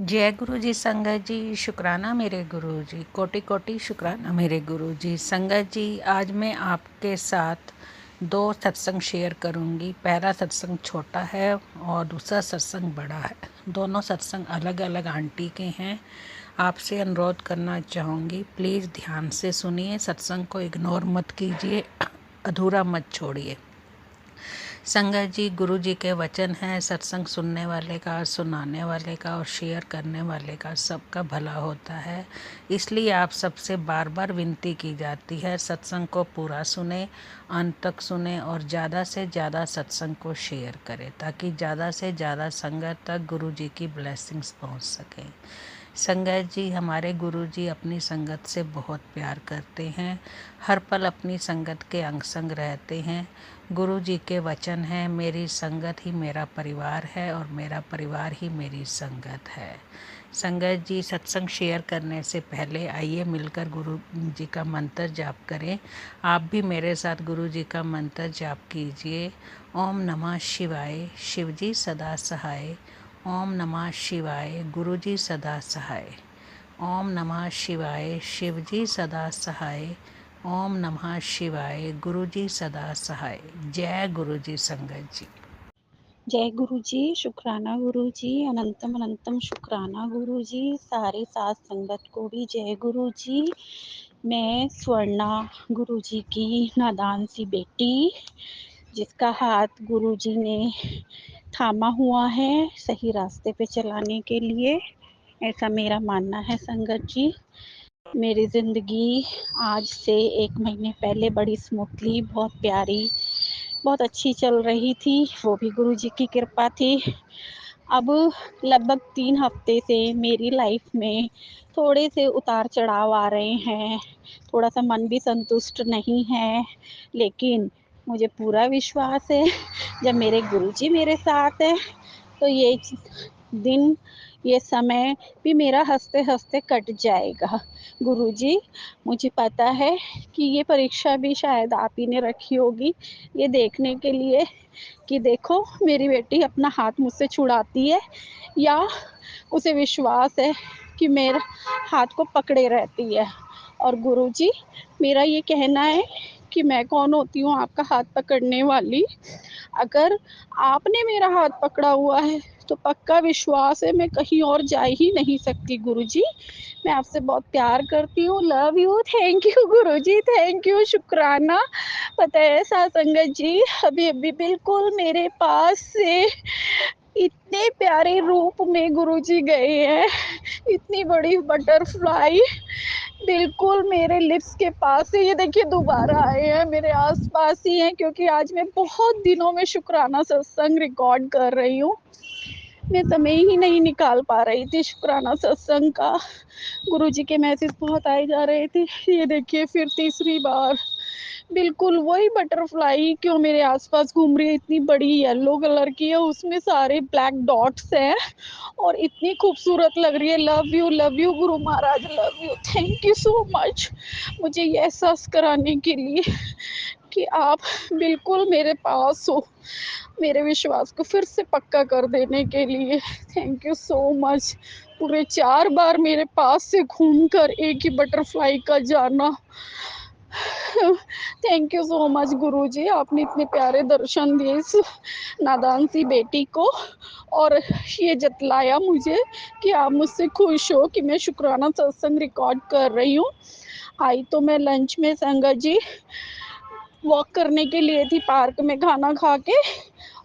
जय गुरु जी संगत जी। शुक्राना मेरे गुरु जी, कोटि कोटि शुक्राना मेरे गुरु जी। संगत जी, आज मैं आपके साथ दो सत्संग शेयर करूंगी। पहला सत्संग छोटा है और दूसरा सत्संग बड़ा है। दोनों सत्संग अलग अलग आंटी के हैं। आपसे अनुरोध करना चाहूँगी, प्लीज़ ध्यान से सुनिए, सत्संग को इग्नोर मत कीजिए, अधूरा मत छोड़िए। संगत जी, गुरु जी के वचन हैं, सत्संग सुनने वाले का, सुनाने वाले का और शेयर करने वाले का सबका भला होता है। इसलिए आप सबसे बार बार विनती की जाती है, सत्संग को पूरा सुने, अंत तक सुने और ज़्यादा से ज़्यादा सत्संग को शेयर करें, ताकि ज़्यादा से ज़्यादा संगत तक गुरु जी की ब्लेसिंग्स पहुंच सकें। संगत जी, हमारे गुरु जी अपनी संगत से बहुत प्यार करते हैं, हर पल अपनी संगत के अंग संग रहते हैं। गुरु जी के वचन हैं, मेरी संगत ही मेरा परिवार है और मेरा परिवार ही मेरी संगत है। संगत जी, सत्संग शेयर करने से पहले आइए मिलकर गुरु जी का मंत्र जाप करें। आप भी मेरे साथ गुरु जी का मंत्र जाप कीजिए। ओम नमः शिवाय, शिव जी सदा सहाय। ओम नमः शिवाय, गुरु जी सदा सहाय। ओम नमः शिवाय, शिव जी सदा सहाय। ओम नमः शिवाय, गुरु जी सदा सहाय। जय गुरु जी संगत जी। जय गुरु जी, शुक्राना गुरु जी, अनंतम अनंतम शुक्राना गुरु जी, सारे साथ संगत को भी जय गुरु जी। मैं स्वर्णा, गुरु जी की नादान सी बेटी, जिसका हाथ गुरु जी ने थामा हुआ है सही रास्ते पे चलाने के लिए, ऐसा मेरा मानना है संगत जी। मेरी ज़िंदगी आज से 1 महीने पहले बड़ी स्मूथली, बहुत प्यारी, बहुत अच्छी चल रही थी, वो भी गुरु जी की कृपा थी। अब लगभग 3 हफ्ते से मेरी लाइफ में थोड़े से उतार चढ़ाव आ रहे हैं, थोड़ा सा मन भी संतुष्ट नहीं है, लेकिन मुझे पूरा विश्वास है जब मेरे गुरुजी मेरे साथ है तो ये दिन, ये समय भी मेरा हंसते हंसते कट जाएगा। गुरुजी, मुझे पता है कि ये परीक्षा भी शायद आप ही ने रखी होगी, ये देखने के लिए कि देखो मेरी बेटी अपना हाथ मुझसे छुड़ाती है या उसे विश्वास है कि मेरा हाथ को पकड़े रहती है। और गुरुजी, मेरा ये कहना है कि मैं कौन होती हूँ आपका हाथ पकड़ने वाली। अगर आपने मेरा हाथ पकड़ा हुआ है तो पक्का विश्वास है मैं कहीं और जा ही नहीं सकती। गुरुजी, मैं आपसे बहुत प्यार करती हूँ, love you, thank you Guruji, thank you, शुक्राना। पता है साथ संगत जी, अभी अभी बिल्कुल मेरे पास से इतने प्यारे रूप में गुरुजी गए हैं, इतनी बड़ी बटरफ्लाई बिल्कुल मेरे लिप्स के पास है। ये देखिए दोबारा आए हैं, मेरे आसपास ही हैं, क्योंकि आज मैं बहुत दिनों में शुक्राना सत्संग रिकॉर्ड कर रही हूँ। मैं समय ही नहीं निकाल पा रही थी शुक्राना सत्संग का। गुरुजी के मैसेज बहुत आए जा रहे थे। ये देखिए फिर तीसरी बार बिल्कुल वही बटरफ्लाई क्यों मेरे आसपास घूम रही है, इतनी बड़ी येलो कलर की है, उसमें सारे ब्लैक डॉट्स हैं और इतनी खूबसूरत लग रही है। Love you Guru Maharaj, love you, thank you so much मुझे ये एहसास कराने के लिए कि आप बिल्कुल मेरे पास हो, मेरे विश्वास को फिर से पक्का कर देने के लिए थैंक यू सो मच। पूरे 4 बार मेरे पास से घूमकर एक ही बटरफ्लाई का जाना, थैंक यू सो मच गुरुजी, आपने इतने प्यारे दर्शन दिए इस नादान सी बेटी को और ये जतलाया मुझे कि आप मुझसे खुश हो कि मैं शुक्राना सत्संग रिकॉर्ड कर रही हूँ। आई तो मैं लंच में संगत जी वॉक करने के लिए थी पार्क में खाना खा के,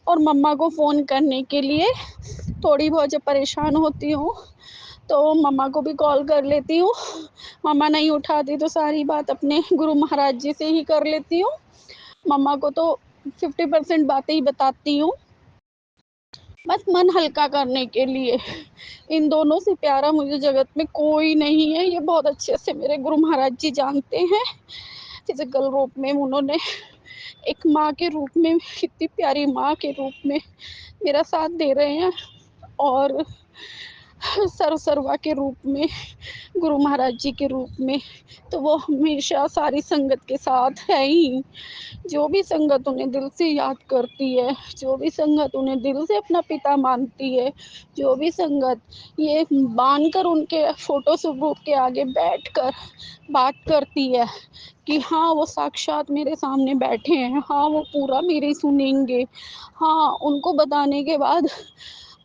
और मम्मा को फ़ोन करने के लिए। थोड़ी बहुत जब परेशान होती हूँ तो मम्मा को भी कॉल कर लेती हूँ, मम्मा नहीं उठाती तो सारी बात अपने गुरु महाराज जी से ही कर लेती हूँ। मम्मा को तो 50% बातें ही बताती हूँ, बस मन हल्का करने के लिए। इन दोनों से प्यारा मुझे जगत में कोई नहीं है, ये बहुत अच्छे से मेरे गुरु महाराज जी जानते हैं। फिजिकल रूप में उन्होंने एक माँ के रूप में, इतनी प्यारी माँ के रूप में मेरा साथ दे रहे हैं। और सर्वा के रूप में, गुरु महाराज जी के रूप में, तो वो हमेशा सारी संगत के साथ है ही। जो भी संगत उन्हें दिल से याद करती है, जो भी संगत उन्हें दिल से अपना पिता मानती है, जो भी संगत ये मानकर उनके फोटो स्वरूप के आगे बैठकर बात करती है कि हाँ वो साक्षात मेरे सामने बैठे हैं, हाँ वो पूरा मेरी सुनेंगे, हाँ उनको बताने के बाद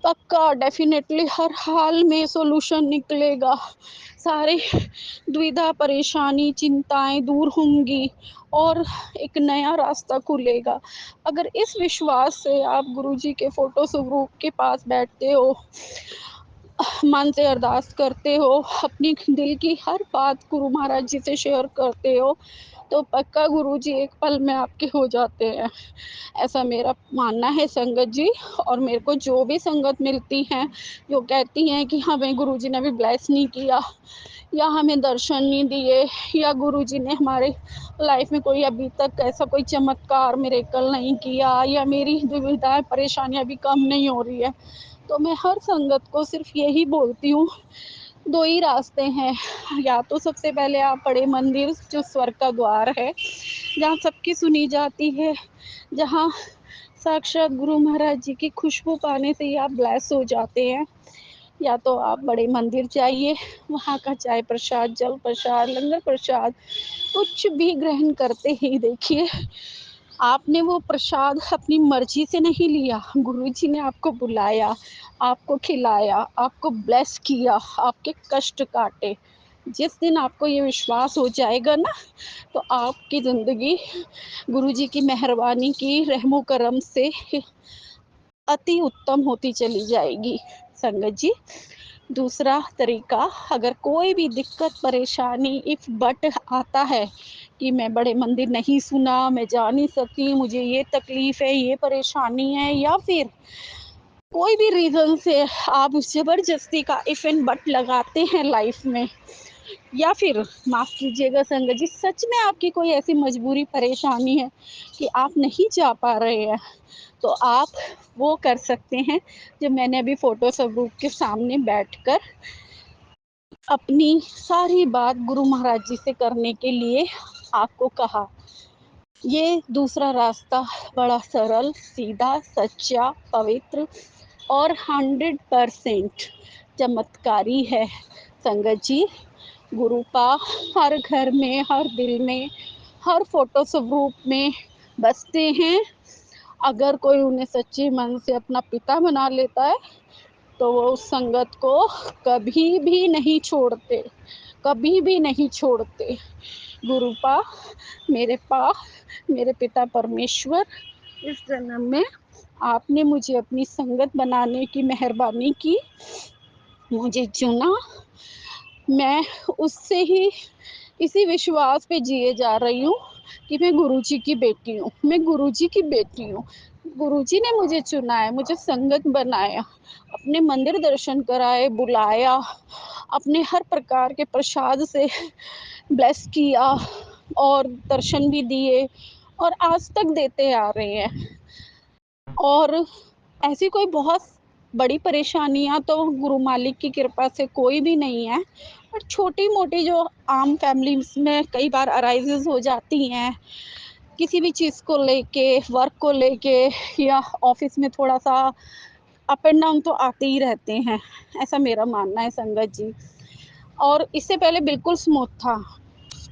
पक्का डेफिनेटली हर हाल में सॉल्यूशन निकलेगा, सारे दुविधा परेशानी चिंताएं दूर होंगी और एक नया रास्ता खुलेगा। अगर इस विश्वास से आप गुरुजी के फोटो स्वरूप के पास बैठते हो, मन से अरदास करते हो, अपनी दिल की हर बात गुरु महाराज जी से शेयर करते हो, तो पक्का गुरुजी एक पल में आपके हो जाते हैं। ऐसा मेरा मानना है संगत जी। और मेरे को जो भी संगत मिलती हैं जो कहती हैं कि हमें गुरुजी ने अभी ब्लेस नहीं किया, या हमें दर्शन नहीं दिए, या गुरुजी ने हमारे लाइफ में कोई अभी तक ऐसा कोई चमत्कार मिरेकल नहीं किया, या मेरी दुविधाएं परेशानियां भी कम नहीं हो रही है, तो मैं हर संगत को सिर्फ यही बोलती हूँ, दो ही रास्ते हैं। या तो सबसे पहले आप बड़े मंदिर जो स्वर्ग का द्वार है, जहाँ सबकी सुनी जाती है, जहाँ साक्षात गुरु महाराज जी की खुशबू पाने से ही आप ब्लेस हो जाते हैं, या तो आप बड़े मंदिर जाइए, वहाँ का चाय प्रसाद, जल प्रसाद, लंगर प्रसाद कुछ भी ग्रहण करते ही देखिए, आपने वो प्रसाद अपनी मर्जी से नहीं लिया, गुरुजी ने आपको बुलाया, आपको खिलाया, आपको ब्लेस किया, आपके कष्ट काटे। जिस दिन आपको ये विश्वास हो जाएगा ना, तो आपकी ज़िंदगी गुरुजी की मेहरबानी की रहमो करम से अति उत्तम होती चली जाएगी संगत जी। दूसरा तरीका, अगर कोई भी दिक्कत परेशानी इफ बट आता है कि मैं बड़े मंदिर नहीं सुना, मैं जा नहीं सकती, मुझे ये तकलीफ है, ये परेशानी है, या फिर कोई भी रीज़न से आप ज़बरदस्ती का इफ एंड बट लगाते हैं लाइफ में, या फिर माफ़ कीजिएगा संगत जी, सच में आपकी कोई ऐसी मजबूरी परेशानी है कि आप नहीं जा पा रहे हैं, तो आप वो कर सकते हैं जो मैंने अभी फोटो सबूत के सामने बैठकर अपनी सारी बात गुरु महाराज जी से करने के लिए आपको कहा। ये दूसरा रास्ता बड़ा सरल, सीधा, सच्चा, पवित्र और 100% चमत्कारी है संगत जी। गुरु का हर घर में, हर दिल में, हर फोटो स्वरूप में बसते हैं। अगर कोई उन्हें सच्चे मन से अपना पिता बना लेता है, तो वो उस संगत को कभी भी नहीं छोड़ते, कभी भी नहीं छोड़ते। गुरु पा, मेरे पा, मेरे पिता परमेश्वर, इस जन्म में आपने मुझे अपनी संगत बनाने की मेहरबानी की, मुझे चुना, मैं उससे ही इसी विश्वास पे जिए जा रही हूँ कि मैं गुरुजी की बेटी हूँ, मैं गुरुजी की बेटी हूँ। गुरुजी ने मुझे चुना है, मुझे संगत बनाया, अपने मंदिर दर्शन कराए, बुलाया, अपने हर प्रकार के प्रसाद से ब्लेस किया और दर्शन भी दिए और आज तक देते आ रहे हैं। और ऐसी कोई बहुत बड़ी परेशानियाँ तो गुरु मालिक की कृपा से कोई भी नहीं है, पर छोटी-मोटी जो आम फैमिलीज़ में कई बार अराइज़ेज़ हो जाती हैं, किसी भी चीज़ को लेके, वर्क को लेके, या ऑफ़िस में थोड़ा-सा अप एंड डाउन तो आते ही रहते हैं, ऐसा मेरा मानना है संगत जी। और इससे पहले बिल्कुल स्मूथ था,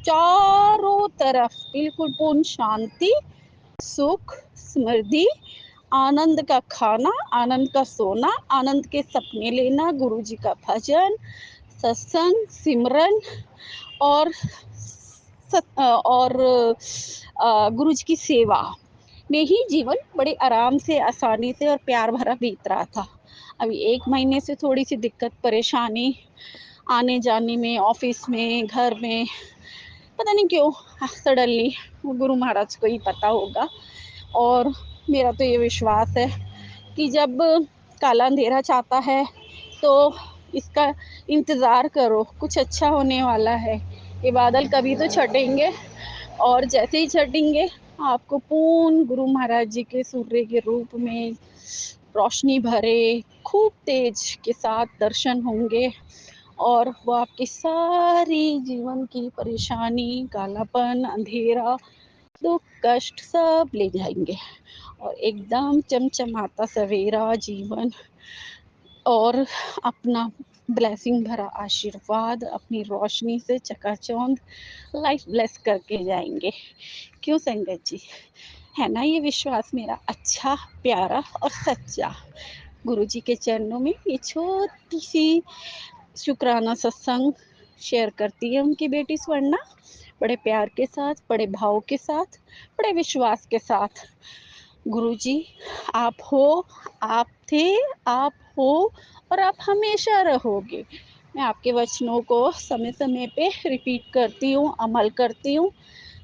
चारों तरफ बिल्कुल पूर्ण शांति, सुख, समृद्धि, आनंद का खाना, आनंद का सोना, आनंद के सपने लेना, गुरुजी का भजन, सत्संग, सिमरन और गुरुजी की सेवा में ही जीवन बड़े आराम से, आसानी से और प्यार भरा बीत रहा था। अभी 1 महीने से थोड़ी-सी दिक्कत परेशानी आने जाने में, ऑफ़िस में, घर में, पता नहीं क्यों सडनली, वो गुरु महाराज को ही पता होगा। और मेरा तो ये विश्वास है कि जब काला अंधेरा छाता है, तो इसका इंतज़ार करो, कुछ अच्छा होने वाला है। ये बादल कभी तो छटेंगे, और जैसे ही छटेंगे, आपको पूर्ण गुरु महाराज जी के सूर्य के रूप में रोशनी भरे, खूब तेज के साथ दर्शन होंगे और वो आपकी सारी जीवन की परेशानी, कालापन, अंधेरा, दुख, कष्ट सब ले जाएंगे और एकदम चमचमाता सवेरा जीवन और अपना ब्लेसिंग भरा आशीर्वाद अपनी रोशनी से चकाचौंध लाइफ ब्लेस करके जाएंगे। क्यों संगत जी? है ना ये विश्वास मेरा अच्छा, प्यारा और सच्चा? गुरु जी के चरणों में ये छोटी सी शुक्राना सत्संग शेयर करती है उनकी बेटी स्वर्णा, बड़े प्यार के साथ, बड़े भाव के साथ, बड़े विश्वास के साथ। गुरु जी, आप हो, आप थे, आप हो और आप हमेशा रहोगे। मैं आपके वचनों को समय समय पे रिपीट करती हूँ, अमल करती हूँ,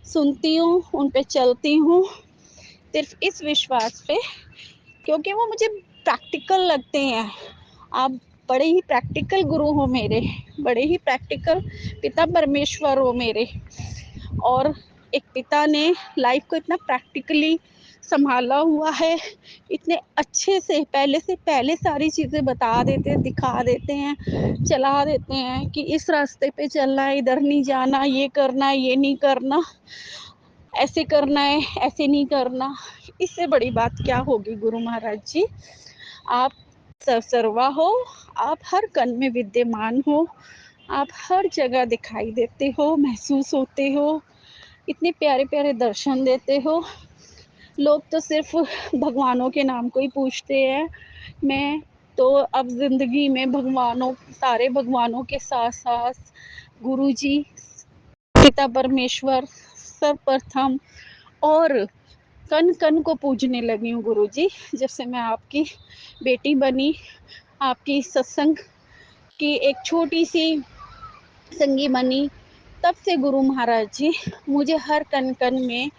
सुनती हूँ, उन पे चलती हूँ, सिर्फ इस विश्वास पे, क्योंकि वो मुझे प्रैक्टिकल लगते हैं। आप बड़े ही प्रैक्टिकल गुरु हो मेरे, बड़े ही प्रैक्टिकल पिता परमेश्वर हो मेरे। और एक पिता ने लाइफ को इतना प्रैक्टिकली संभाला हुआ है, इतने अच्छे से पहले सारी चीज़ें बता देते हैं, दिखा देते हैं, चला देते हैं कि इस रास्ते पे चलना है, इधर नहीं जाना, ये करना है, ये नहीं करना, ऐसे करना है, ऐसे नहीं करना। इससे बड़ी बात क्या होगी गुरु महाराज जी? आप सर्वा हो, आप हर कण में विद्यमान हो, आप हर जगह दिखाई देते हो, महसूस होते हो, इतने प्यारे प्यारे दर्शन देते हो। लोग तो सिर्फ भगवानों के नाम को ही पूछते हैं। मैं तो अब जिंदगी में भगवानों, सारे भगवानों के साथ साथ गुरु जी, पिता परमेश्वर सर्वप्रथम और कन कन को पूजने लगी हूँ गुरु जी। जब से मैं आपकी बेटी बनी, आपकी सत्संग की एक छोटी सी संगी बनी, तब से गुरु महाराज जी मुझे हर कन कन में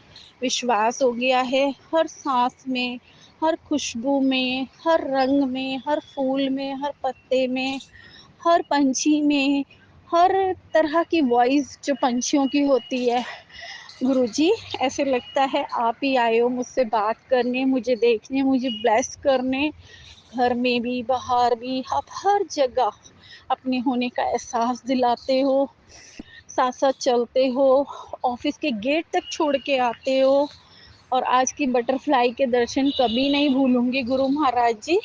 विश्वास हो गया है, हर सांस में, हर खुशबू में, हर रंग में, हर फूल में, हर पत्ते में, हर पंछी में, हर तरह की वॉइस जो पंछियों की होती है गुरुजी, ऐसे लगता है आप ही आए हो मुझसे बात करने, मुझे देखने, मुझे ब्लेस करने। घर में भी, बाहर भी, आप हर जगह अपने होने का एहसास दिलाते हो, साथ साथ चलते हो, ऑफिस के गेट तक छोड़ के आते हो। और आज की बटरफ्लाई के दर्शन कभी नहीं भूलूंगी गुरु महाराज जी।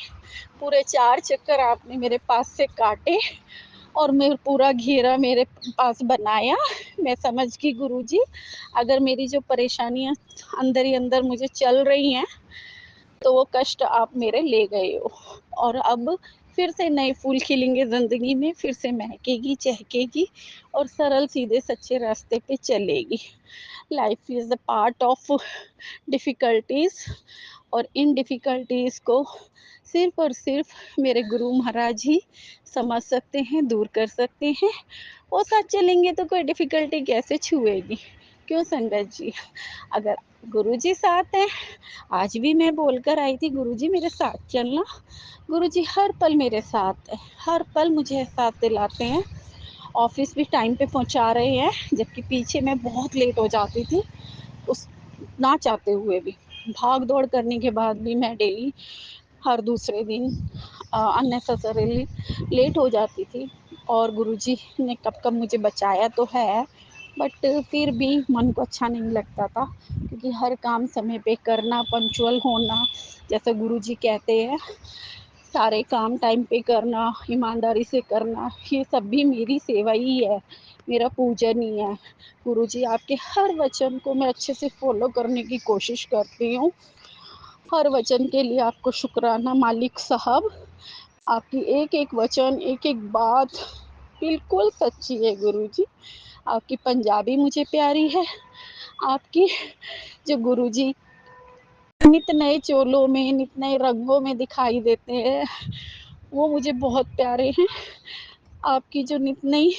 पूरे 4 चक्कर आपने मेरे पास से काटे और मेरे पूरा घेरा मेरे पास बनाया। मैं समझ गई गुरु जी, अगर मेरी जो परेशानियां अंदर ही अंदर मुझे चल रही हैं, तो वो कष्ट आप मेरे ले गए हो और अब फिर से नए फूल खिलेंगे ज़िंदगी में, फिर से महकेगी, चहकेगी और सरल सीधे सच्चे रास्ते पे चलेगी। Life is a part of difficulties और इन डिफ़िकल्टीज़ को सिर्फ़ और सिर्फ़ मेरे गुरु महाराज ही समझ सकते हैं, दूर कर सकते हैं। वो साथ चलेंगे तो कोई डिफ़िकल्टी कैसे छुएगी? क्यों संगत जी? अगर गुरुजी साथ हैं, आज भी मैं बोलकर आई थी गुरुजी मेरे साथ चलना। गुरुजी हर पल मेरे साथ है, हर पल मुझे एहसास दिलाते हैं। ऑफिस भी टाइम पे पहुंचा रहे हैं, जबकि पीछे मैं बहुत लेट हो जाती थी, उस ना चाहते हुए भी। भाग दौड़ करने के बाद भी मैं डेली हर दूसरे दिन अननेसेसरीली लेट हो जाती थी और गुरुजी ने कब कब मुझे बचाया तो है, बट फिर भी मन को अच्छा नहीं लगता था, क्योंकि हर काम समय पे करना, पंक्चुअल होना, जैसे गुरुजी कहते हैं सारे काम टाइम पे करना, ईमानदारी से करना, ये सब भी मेरी सेवा ही है, मेरा पूजन ही है। गुरुजी आपके हर वचन को मैं अच्छे से फॉलो करने की कोशिश करती हूँ। हर वचन के लिए आपको शुक्राना मालिक साहब। आपकी एक एक वचन, एक एक बात बिल्कुल सच्ची है गुरुजी। आपकी पंजाबी मुझे प्यारी है। आपकी जो गुरुजी नित नए चोलों में, नित नए रंगों में दिखाई देते हैं, वो मुझे बहुत प्यारे हैं। आपकी जो नित नई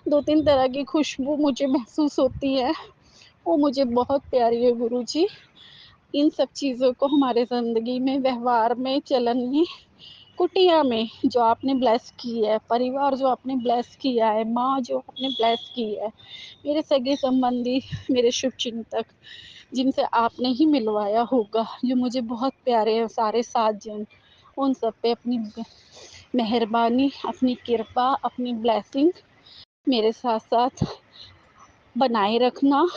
2-3 तरह की खुशबू मुझे महसूस होती है, वो मुझे बहुत प्यारी है गुरुजी। इन सब चीज़ों को हमारे ज़िंदगी में, व्यवहार में, चलन में, कुटिया में जो आपने ब्लेस की है, परिवार जो आपने ब्लेस किया है, माँ जो आपने ब्लेस की है, मेरे सगे संबंधी, मेरे शुभचिंतक जिनसे आपने ही मिलवाया होगा, जो मुझे बहुत प्यारे हैं सारे 7 जन, उन सब पे अपनी मेहरबानी, अपनी कृपा, अपनी ब्लेसिंग मेरे साथ साथ बनाए रखना,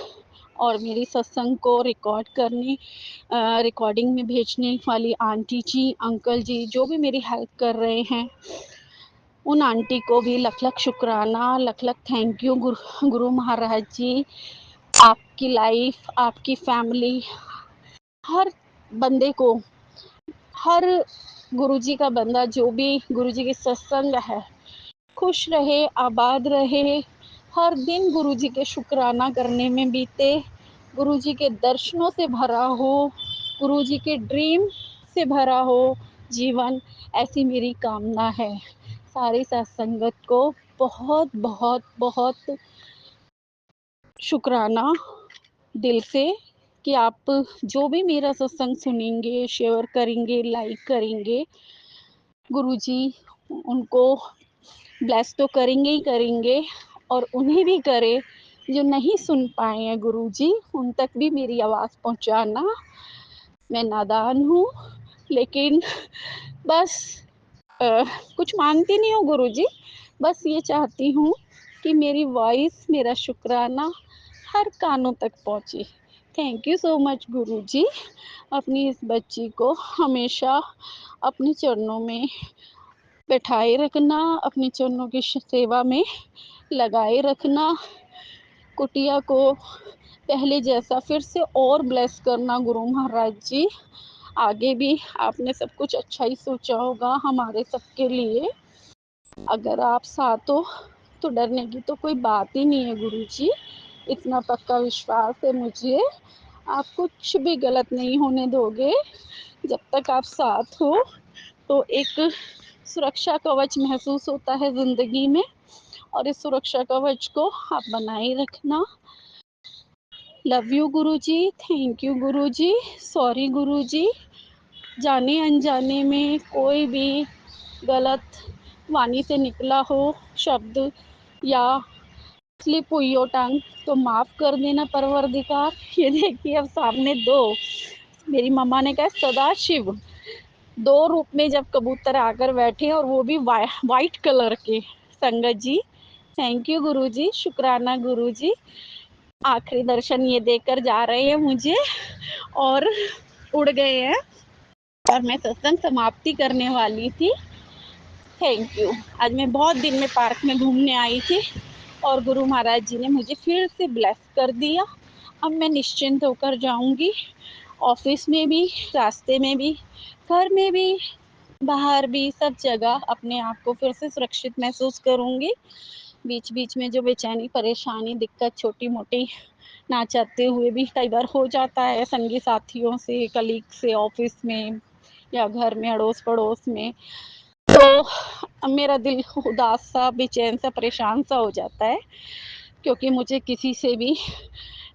और मेरी सत्संग को रिकॉर्डिंग में भेजने वाली आंटी जी, अंकल जी, जो भी मेरी हेल्प कर रहे हैं, उन आंटी को भी लख लख शुक्राना, लख लख थैंक यू। गुरु महाराज जी, आपकी लाइफ, आपकी फैमिली, हर बंदे को, हर गुरुजी का बंदा जो भी गुरुजी के सत्संग है, खुश रहे, आबाद रहे, हर दिन गुरुजी के शुक्राना करने में बीते, गुरुजी के दर्शनों से भरा हो, गुरुजी के ड्रीम से भरा हो जीवन, ऐसी मेरी कामना है। सारी सत्संगत को बहुत बहुत बहुत शुक्राना दिल से, कि आप जो भी मेरा सत्संग सुनेंगे, शेयर करेंगे, लाइक करेंगे, गुरुजी उनको ब्लेस तो करेंगे ही करेंगे, और उन्हें भी करे जो नहीं सुन पाए हैं गुरुजी, उन तक भी मेरी आवाज़ पहुंचाना। मैं नादान हूँ, लेकिन बस कुछ मांगती नहीं हूँ गुरुजी, बस ये चाहती हूँ कि मेरी वॉइस, मेरा शुक्राना हर कानों तक पहुँचे। थैंक यू सो मच गुरुजी। अपनी इस बच्ची को हमेशा अपने चरणों में बैठाए रखना, अपने चरणों की सेवा में लगाए रखना, कुटिया को पहले जैसा फिर से और ब्लेस करना गुरु महाराज जी। आगे भी आपने सब कुछ अच्छा ही सोचा होगा हमारे सबके लिए। अगर आप साथ हो तो डरने की तो कोई बात ही नहीं है गुरुजी, इतना पक्का विश्वास है मुझे, आप कुछ भी गलत नहीं होने दोगे। जब तक आप साथ हो तो एक सुरक्षा कवच महसूस होता है ज़िंदगी में, और इस सुरक्षा कवच को आप बनाए रखना। Love you Guruji, thank you Guruji, sorry Guruji, जाने अनजाने में कोई भी गलत वाणी से निकला हो शब्द, या स्लिप हुई हो टंग, तो माफ़ कर देना परवरदिगार। ये देखिए अब सामने दो, मेरी मम्मा ने कहा सदा शिव, दो रूप में जब कबूतर आकर बैठे, और वो भी वाइट कलर के। संगत जी, थैंक यू गुरुजी, शुक्राना गुरुजी। आखिरी दर्शन ये देकर जा रहे हैं मुझे, और उड़ गए हैं, और मैं सत्संग समाप्ति करने वाली थी। Thank you. आज मैं बहुत दिन में पार्क में घूमने आई थी, और गुरु महाराज जी ने मुझे फिर से ब्लेस कर दिया। अब मैं निश्चिंत होकर जाऊंगी, ऑफिस में भी, रास्ते में भी, घर में भी, बाहर भी, सब जगह अपने आप को फिर से सुरक्षित महसूस करूंगी। बीच बीच में जो बेचैनी, परेशानी, दिक्कत छोटी मोटी ना चाहते हुए भी कई बार हो जाता है, संगी साथियों से, कलीग से, ऑफिस में या घर में, अड़ोस पड़ोस में, तो मेरा दिल उदास सा, बेचैन सा, परेशान सा हो जाता है, क्योंकि मुझे किसी से भी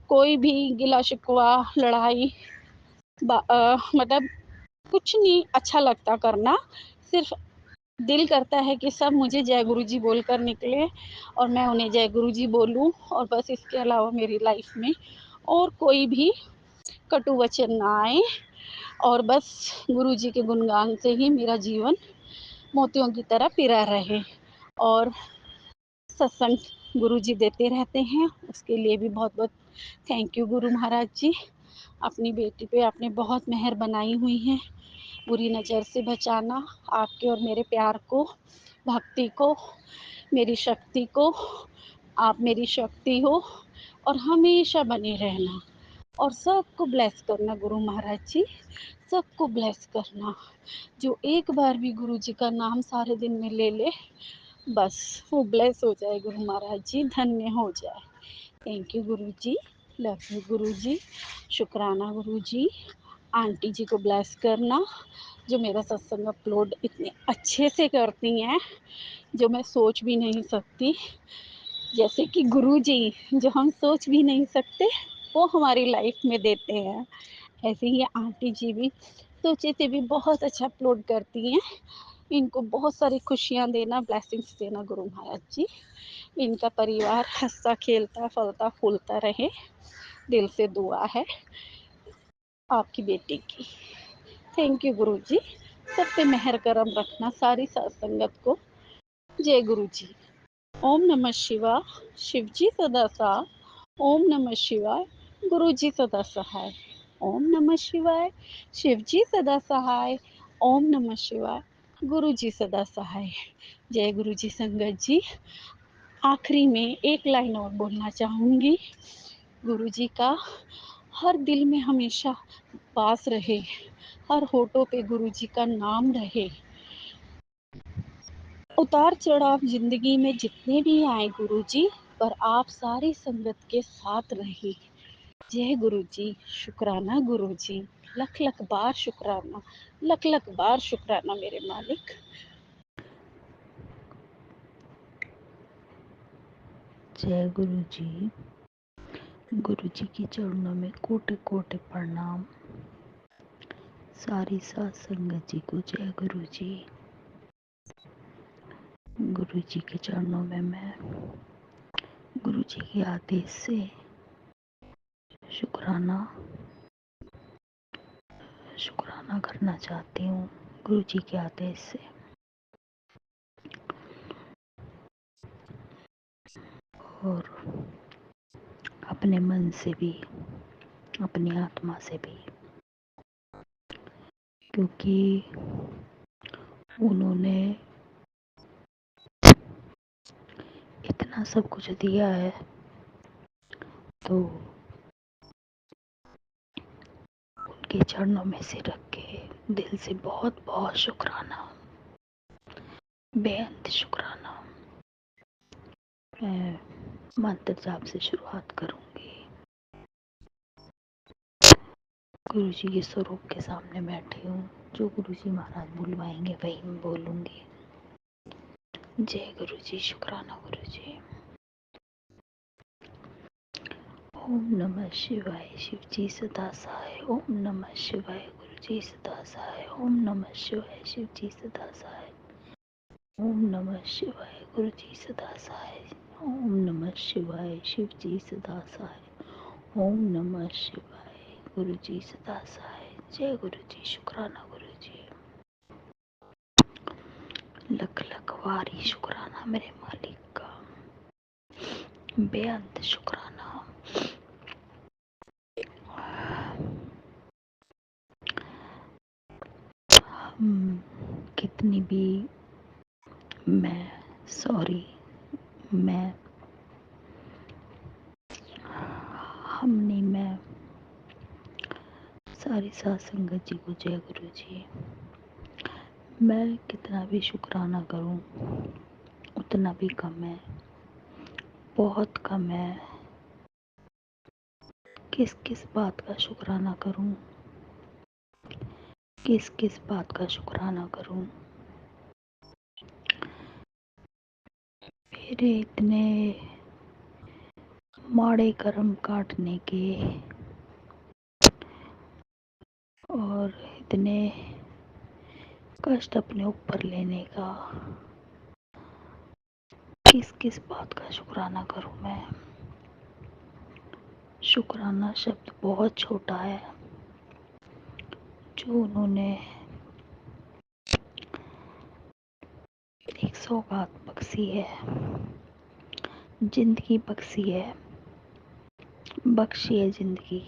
कोई भी गिला शिकवा, लड़ाई, मतलब कुछ नहीं अच्छा लगता करना। सिर्फ दिल करता है कि सब मुझे जय गुरु जी बोलकर निकले, और मैं उन्हें जय गुरु जी बोलूं, और बस इसके अलावा मेरी लाइफ में और कोई भी कटु वचन ना आए, और बस गुरु जी के गुणगान से ही मेरा जीवन मोतियों की तरह पिरा रहे। और सत्संग गुरु जी देते रहते हैं, उसके लिए भी बहुत बहुत थैंक यू गुरु महाराज जी। अपनी बेटी पे आपने बहुत मेहर बनाई हुई है, बुरी नज़र से बचाना, आपके और मेरे प्यार को, भक्ति को, मेरी शक्ति को, आप मेरी शक्ति हो, और हमेशा बने रहना, और सबको ब्लेस करना गुरु महाराज जी, सबको ब्लेस करना। जो एक बार भी गुरु जी का नाम सारे दिन में ले ले, बस वो ब्लेस हो जाए गुरु महाराज जी, धन्य हो जाए। Thank you Guru ji, love you गुरु जी, शुक्राना गुरु जी। आंटी जी को ब्लेस करना, जो मेरा सत्संग अपलोड इतने अच्छे से करती हैं, जो मैं सोच भी नहीं सकती। जैसे कि गुरु जी, जो हम सोच भी नहीं सकते, वो हमारी लाइफ में देते हैं, ऐसे ही आंटी जी भी सोचे से भी बहुत अच्छा अपलोड करती हैं। इनको बहुत सारी खुशियाँ देना, ब्लेसिंग्स देना गुरु महाराज जी। इनका परिवार हंसता खेलता फलता फूलता रहे, दिल से दुआ है आपकी बेटी की। थैंक यू गुरु जी, सब पे मेहर करम रखना सारी साथ संगत को। जय गुरु जी। ओम नमः शिवाय, शिव जी सदा साथ। ओम नमः शिवाय, गुरु जी सदा सहाय। ओम नमः शिवाय, शिव जी सदा सहाय। ओम नमः शिवाय, गुरु जी सदा सहाय। जय गुरु जी संगत जी। आखिरी में एक लाइन और बोलना चाहूँगी। गुरु जी का हर दिल में हमेशा वास रहे, हर होठों पे गुरु जी का नाम रहे। उतार चढ़ाव जिंदगी में जितने भी आए गुरु जी, पर आप सारी संगत के साथ रहे। जय गुरु जी। शुक्राना गुरु जी, लख लख बार शुक्राना, लख लख बार शुक्राना मेरे मालिक। जय गुरु जी। गुरु जी के चरणों में कोटि कोटि प्रणाम। सारी सात संगत जी को जय गुरु जी। गुरु जी के चरणों में मैं गुरु जी के आदेश से शुक्राना करना चाहती हूँ। गुरु जी के आदेश से और अपने मन से भी, अपनी आत्मा से भी, क्योंकि उन्होंने इतना सब कुछ दिया है, तो उनके चरणों में सिर रख के दिल से बहुत बहुत शुक्राना, बेअंत शुक्राना। मैं मंत्र जाप से शुरुआत करूंगी। गुरु जी के स्वरूप के सामने बैठी हूँ, जो गुरु जी महाराज बुलवाएंगे वही मैं बोलूंगी। जय गुरु जी। शुक्राना गुरु जी। ओम नमः शिवाय, शिव जी सदा सहाय। ओम नमः शिवाय, गुरु जी सदा सहाय। ओम नमः शिवाय, शिव जी सदा सहाय। ओम नमः शिवाय, गुरु जी सदा सहाय। ओम नमः शिवाय, शिव जी सदा सहाय। ओम नमः शिवाय, गुरु जी सदा सहाय। जय गुरु जी। शुक्राना गुरु जी। लख लख वारी शुक्राना मेरे मालिक का, बेअंत शुक्राना। कितनी भी मैं सारी सात संगत जी को जय गुरु जी। मैं कितना भी शुक्राना करूं उतना भी कम है, बहुत कम है। किस किस बात का शुक्राना करूं, किस किस बात का शुक्राना करूं। मेरे इतने माड़े कर्म काटने के और इतने कष्ट अपने ऊपर लेने का, किस किस बात का शुक्राना करूं मैं। शुक्राना शब्द बहुत छोटा है, जो उन्होंने एक सौगात बख्शी है, जिंदगी बख्शी है, बख्शी है जिंदगी।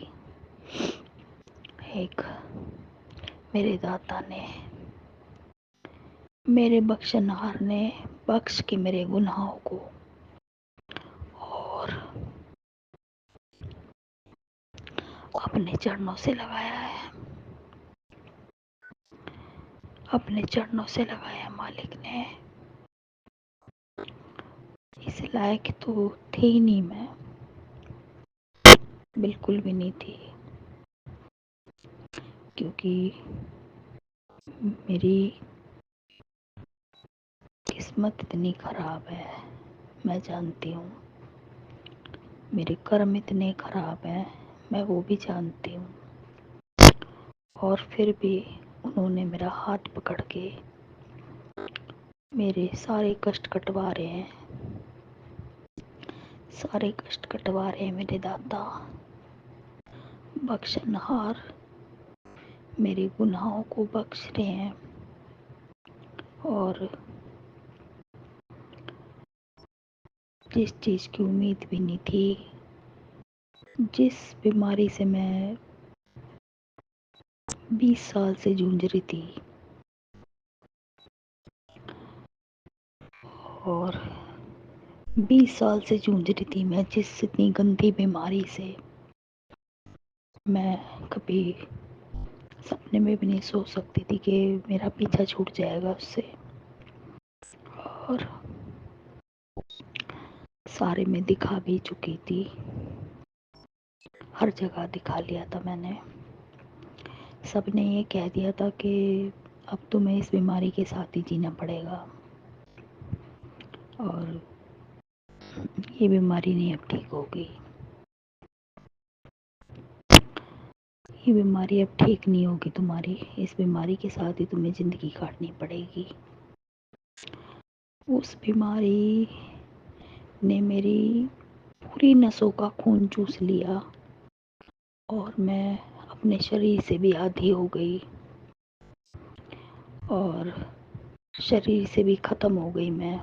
एक मेरे दाता ने, मेरे बख्शनहार ने बख्श के मेरे गुनाहों को और अपने चरणों से लगाया है, अपने चरणों से लगाया मालिक ने। इस लायक तो थी ही नहीं, मैं बिल्कुल भी नहीं थी, क्योंकि मेरी किस्मत इतनी खराब है, मैं जानती हूँ। मेरे कर्म इतने खराब हैं, मैं वो भी जानती हूँ। और फिर भी उन्होंने मेरा हाथ पकड़ के मेरे सारे कष्ट कटवा रहे हैं, सारे कष्ट कटवा रहे हैं मेरे दाता बख्शनहार। मेरे गुनाहों को बख्श रहे हैं, اور جس چیز کی امید بھی نہیں تھی، جس بیماری سے میں 20 سال سے جونج رہی تھی، اور 20 سال سے جونج رہی تھی میں جس اتنی گندی بیماری سے، میں کبھی سپنے میں بھی نہیں سوچ سکتی تھی کہ میرا پیچھا چھوٹ جائے گا اس سے. اور سارے میں دکھا بھی چکی تھی، ہر جگہ دکھا لیا تھا میں نے. سب نے یہ کہہ دیا تھا کہ اب تمہیں اس بیماری کے ساتھ ہی جینا پڑے گا، اور یہ بیماری نہیں اب ٹھیک ہوگی، یہ بیماری اب ٹھیک نہیں ہوگی تمہاری، اس بیماری کے ساتھ ہی تمہیں زندگی کاٹنی پڑے گی. اس بیماری نے میری پوری نسوں کا خون چوس لیا، اور میں اپنے شریر سے بھی آدھی ہو گئی، اور شریر سے بھی ختم ہو گئی میں.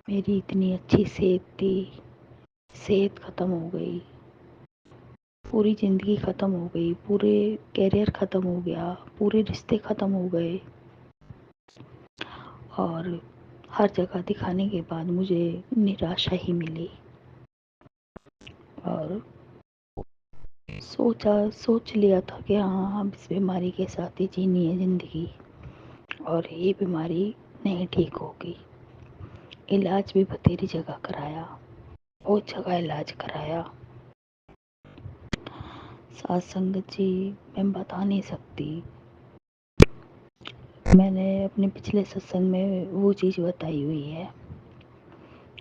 میری اتنی اچھی صحت تھی، صحت ختم ہو گئی، پوری زندگی ختم ہو گئی، پورے کیریئر ختم ہو گیا، پورے رشتے ختم ہو گئے. اور ہر جگہ دکھانے کے بعد مجھے نراشا ہی ملی، اور سوچ لیا تھا کہ ہاں اب اس بیماری کے ساتھ ہی جینی ہے زندگی، اور یہ بیماری نہیں ٹھیک ہوگی. علاج بھی بتھیری جگہ کرایا، بہت جگہ علاج کرایا. ساتھ سنگت جی، میں بتا نہیں سکتی. میں نے اپنے پچھلے ستسنگ میں وہ چیز بتائی ہوئی ہے،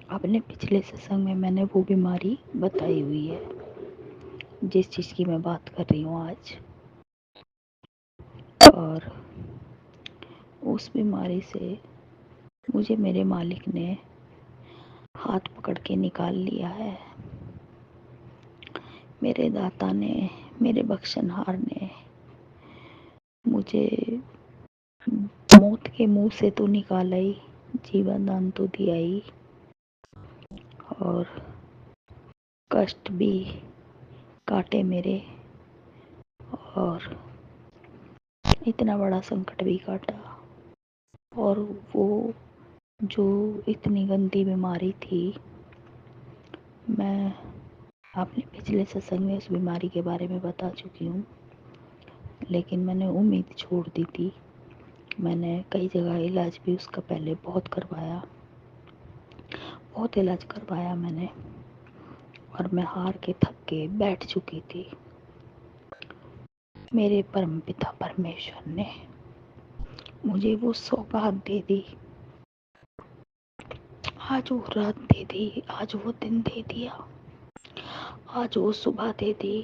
اپنے پچھلے ستسنگ میں نے وہ بیماری بتائی ہوئی ہے جس چیز کی میں بات کر رہی ہوں آج. اور اس بیماری سے مجھے میرے مالک نے ہاتھ پکڑ کے نکال لیا ہے. میرے داتا نے، میرے بخشنہار نے مجھے موت کے منہ سے تو نکالا ہی، جیون دان تو دیا ہی، اور کشٹ بھی کاٹے میرے، اور اتنا بڑا سنکٹ بھی کاٹا. اور وہ جو اتنی گندی بیماری تھی، میں اپنے پچھلے ستسنگ میں اس بیماری کے بارے میں بتا چکی ہوں، لیکن میں نے امید چھوڑ دی تھی. میں نے کئی جگہ علاج بھی اس کا پہلے بہت کروایا، بہت علاج کروایا میں نے، اور میں ہار کے تھک کے بیٹھ چکی تھی. میرے پرم پتا پرمیشور نے مجھے وہ سوگات دے دی، آج وہ رات دے دی، آج وہ دن دے دیا، آج وہ صبح دے دی،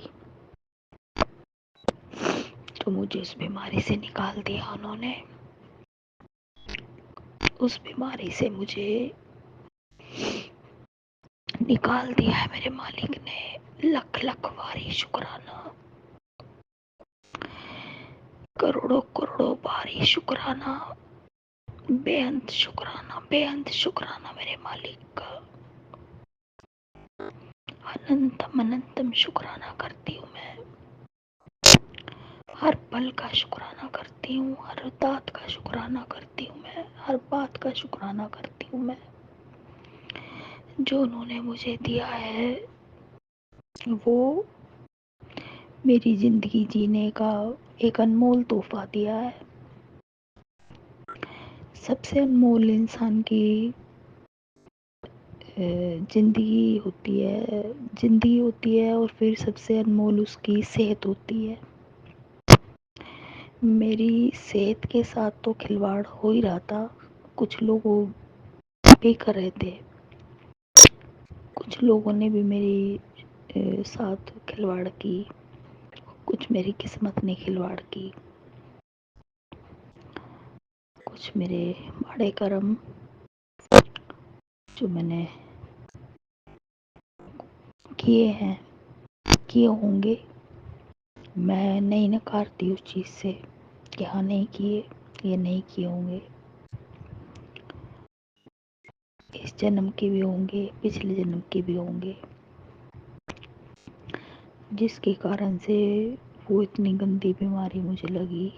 تو مجھے اس بیماری سے نکال دیا انہوں نے. اس بیماری سے مجھے نکال دیا ہے میرے مالک نے. لکھ لکھ باری شکرانہ، کروڑوں کروڑوں باری شکرانہ، بے انت شکرانہ، بے انت شکرانہ میرے مالک کا. اننتم اننتم شکرانہ کرتی ہوں میں، ہر پل کا شکرانہ کرتی ہوں، ہر دات کا شکرانہ کرتی ہوں میں، ہر بات کا شکرانہ کرتی ہوں میں. جو انہوں نے مجھے دیا ہے وہ میری زندگی جینے کا ایک انمول تحفہ دیا ہے. سب سے انمول انسان کی زندگی ہوتی ہے، اور پھر سب سے انمول اس کی صحت ہوتی ہے. میری صحت کے ساتھ تو کھلواڑ ہو ہی رہا تھا، کچھ لوگ وہ بھی کر رہے تھے، کچھ لوگوں نے بھی میری ساتھ کھلواڑ کی، کچھ میری قسمت نے کھلواڑ کی، کچھ میرے بڑے کرم جو میں نے کیے ہیں، کیے ہوں گے. میں نہیں نکارتی اس چیز سے यहाँ नहीं किए, ये नहीं किए होंगे, इस जन्म के भी होंगे, पिछले जन्म के भी होंगे, जिसके कारण से वो इतनी गंदी बीमारी मुझे लगी।